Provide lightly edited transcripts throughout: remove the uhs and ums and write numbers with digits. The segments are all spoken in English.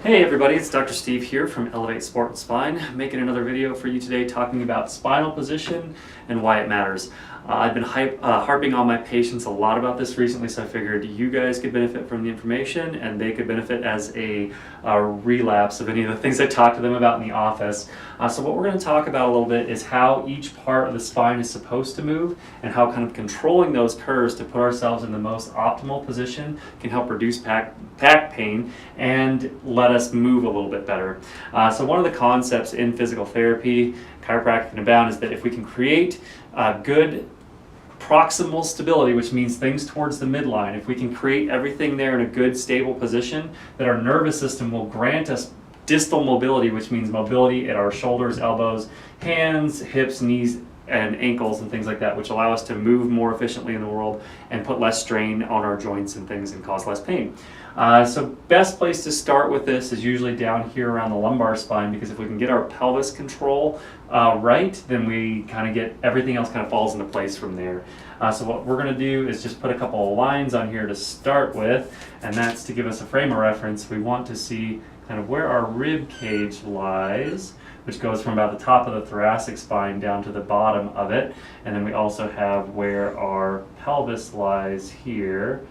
Hey everybody, it's Dr. Steve here from Elevate Sport and Spine, making another video for you today talking about spinal position and why it matters. I've been harping on my patients a lot about this recently, so I figured you guys could benefit from the information and they could benefit as a relapse of any of the things I talked to them about in the office. So what we're going to talk about a little bit is how each part of the spine is supposed to move and how kind of controlling those curves to put ourselves in the most optimal position can help reduce back pain and let us move a little bit better. So one of the concepts in physical therapy, chiropractic and Abound, is that if we can create good proximal stability, which means things towards the midline, if we can create everything there in a good stable position, that our nervous system will grant us distal mobility, which means mobility at our shoulders, elbows, hands, hips, knees, and ankles and things like that, which allow us to move more efficiently in the world and put less strain on our joints and things and cause less pain. So best place to start with this is usually down here around the lumbar spine, because if we can get our pelvis control right, then we kind of get everything else kind of falls into place from there. So what we're going to do is just put a couple of lines on here to start with, and that's to give us a frame of reference. We want to see kind of where our rib cage lies, which goes from about the top of the thoracic spine down to the bottom of it. And then we also have where our pelvis lies here.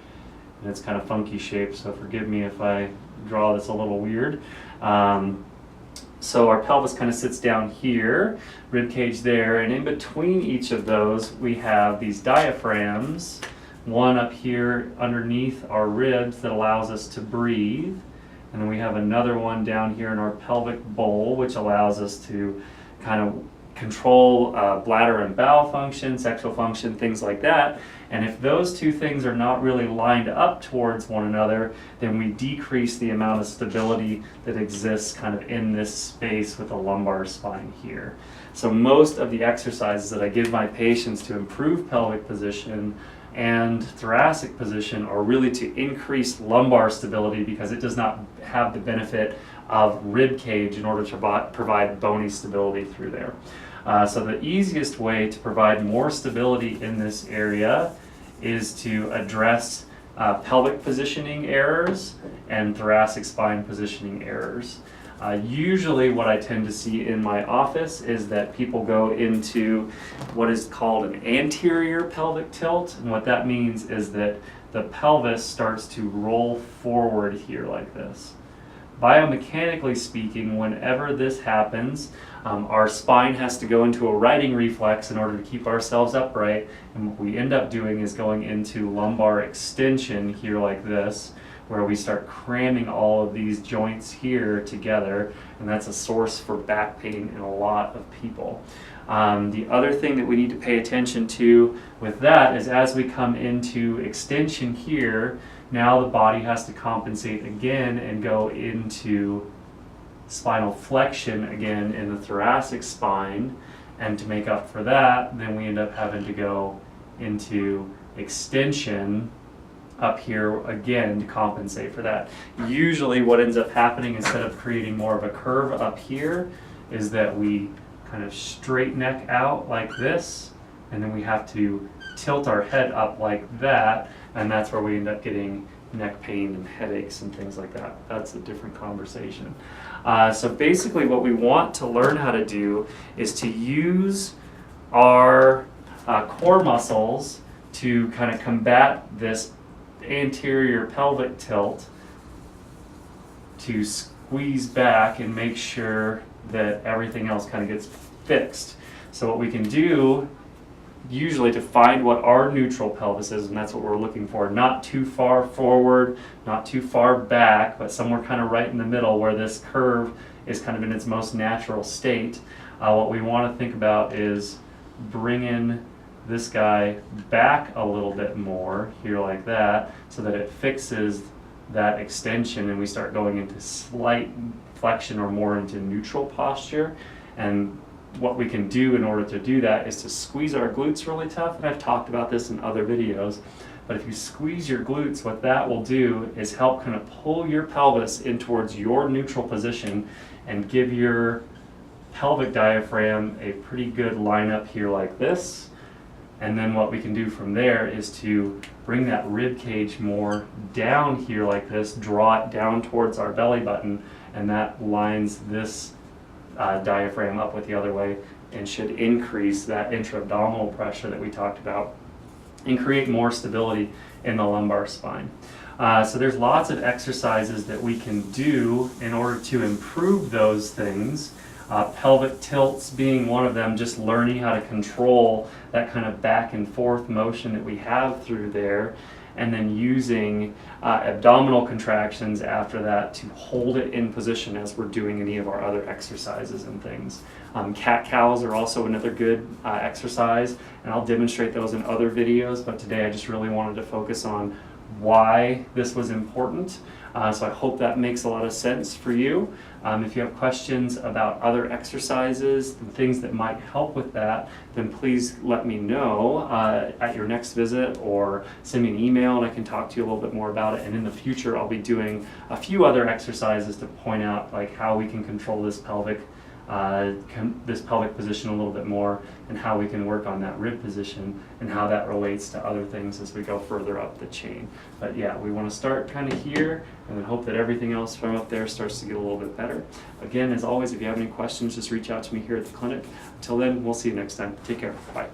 And it's kind of funky shape, so forgive me if I draw this a little weird. So our pelvis kind of sits down here, rib cage there, and in between each of those we have these diaphragms, one up here underneath our ribs that allows us to breathe. And then we have another one down here in our pelvic bowl, which allows us to kind of control bladder and bowel function, sexual function, things like that. And if those two things are not really lined up towards one another, then we decrease the amount of stability that exists kind of in this space with the lumbar spine here. So most of the exercises that I give my patients to improve pelvic position and thoracic position are really to increase lumbar stability, because it does not have the benefit of rib cage in order to provide bony stability through there. So the easiest way to provide more stability in this area is to address pelvic positioning errors and thoracic spine positioning errors. Usually what I tend to see in my office is that people go into what is called an anterior pelvic tilt, and what that means is that the pelvis starts to roll forward here like this. Biomechanically speaking, whenever this happens, our spine has to go into a righting reflex in order to keep ourselves upright, and what we end up doing is going into lumbar extension here like this, where we start cramming all of these joints here together, and that's a source for back pain in a lot of people. The other thing that we need to pay attention to with that is as we come into extension here, now the body has to compensate again and go into spinal flexion again in the thoracic spine, and to make up for that, then we end up having to go into extension up here again to compensate for that. Usually what ends up happening, instead of creating more of a curve up here, is that we kind of straight neck out like this, and then we have to tilt our head up like that, and that's where we end up getting neck pain and headaches and things like that. That's a different conversation. So basically what we want to learn how to do is to use our core muscles to kind of combat this anterior pelvic tilt, to squeeze back and make sure that everything else kind of gets fixed. So what we can do usually to find what our neutral pelvis is, and that's what we're looking for, not too far forward, not too far back, but somewhere kind of right in the middle where this curve is kind of in its most natural state. What we want to think about is bringing this guy back a little bit more here like that, so that it fixes that extension and we start going into slight flexion or more into neutral posture. And what we can do in order to do that is to squeeze our glutes really tough, and I've talked about this in other videos, but if you squeeze your glutes, what that will do is help kind of pull your pelvis in towards your neutral position and give your pelvic diaphragm a pretty good lineup here like this. And then what we can do from there is to bring that rib cage more down here like this, draw it down towards our belly button, and that lines this diaphragm up with the other way and should increase that intra-abdominal pressure that we talked about and create more stability in the lumbar spine. So there's lots of exercises that we can do in order to improve those things. Pelvic tilts being one of them, just learning how to control that kind of back and forth motion that we have through there, and then using abdominal contractions after that to hold it in position as we're doing any of our other exercises and things. Cat-cows are also another good exercise, and I'll demonstrate those in other videos, but today I just really wanted to focus on why this was important. So I hope that makes a lot of sense for you. If you have questions about other exercises and things that might help with that, then please let me know at your next visit, or send me an email and I can talk to you a little bit more about it. And in the future, I'll be doing a few other exercises to point out like how we can control this pelvic position a little bit more, and how we can work on that rib position and how that relates to other things as we go further up the chain. But yeah, we want to start kind of here and then hope that everything else from up there starts to get a little bit better. Again, as always, if you have any questions, just reach out to me here at the clinic. Until then, we'll see you next time. Take care. Bye.